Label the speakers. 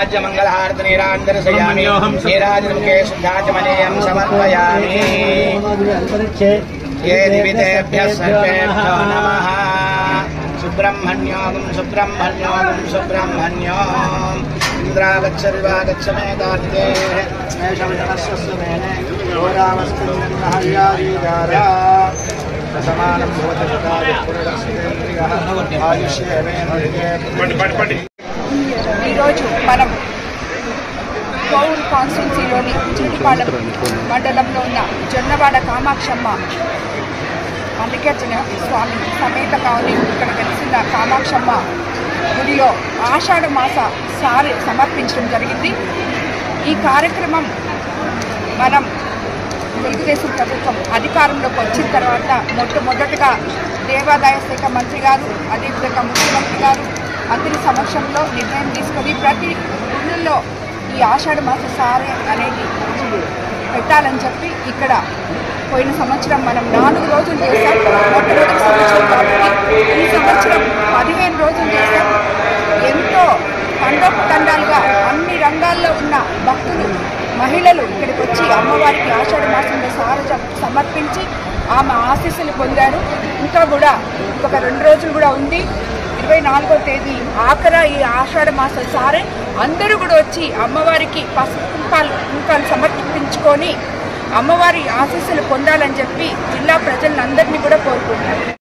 Speaker 1: आज मंगलहारति नीरांदर्शयामि नीराजनके शुद्धाचमनेयं समर्पयामि। ये दिवितेभ्यः सर्वेभ्यो नमः। सुब्रह्मण्यों सुब्रह्मण्यों सुब्रह्मण्यों इंद्रागच्छर्वागच्छ मे कार्तिके मे शमनस्वस्य मेने घोरावस्तिन्नहर्यादीदारा समानं भवति आयुष्येवेन्द्रिये।
Speaker 2: ఈరోజు మనం కోవూరు కాన్స్టిట్యున్సీలోని చిట్టిపాలెం మండలంలో ఉన్న జొన్నవాడ కామాక్షమ్మ మల్లికార్జున స్వామి సమేతంగా ఉంది. ఇక్కడ వెలిసిన కామాక్షమ్మ గుడిలో ఆషాఢ మాస సారి సమర్పించడం జరిగింది. ఈ కార్యక్రమం మనం తెలుగుదేశం ప్రభుత్వం అధికారంలోకి వచ్చిన తర్వాత మొట్టమొదటిగా దేవాదాయ శాఖ మంత్రి గారు, అదేవిధంగా ముఖ్యమంత్రి గారు అందరి సమక్షంలో నిర్ణయం తీసుకొని ప్రతి ఊళ్ళో ఈ ఆషాఢ మాస సారే అనేది పెట్టాలని చెప్పి ఇక్కడ పోయిన సంవత్సరం మనం 4 రోజులు చేశాం. మొట్టమొదటి సంవత్సరం కాబట్టి ఈ సంవత్సరం 15 రోజులు చేశాం. ఎంతో తండోపతండాలుగా అన్ని రంగాల్లో ఉన్న భక్తులు మహిళలు ఇక్కడికి వచ్చి అమ్మవారికి ఆషాఢ మాసంలో సార సమర్పించి ఆమె ఆశీస్సులు పొందారు. ఇంకా కూడా ఇంకొక 2 రోజులు కూడా ఉంది. 24వ తేదీ ఆఖర ఈ ఆషాఢ మాసం సారే అందరూ కూడా వచ్చి అమ్మవారికి పసుపు కుంకాలు సమర్పించుకొని అమ్మవారి ఆశీస్సులు పొందాలని చెప్పి జిల్లా ప్రజలందరినీ కూడా కోరుకుంటున్నారు.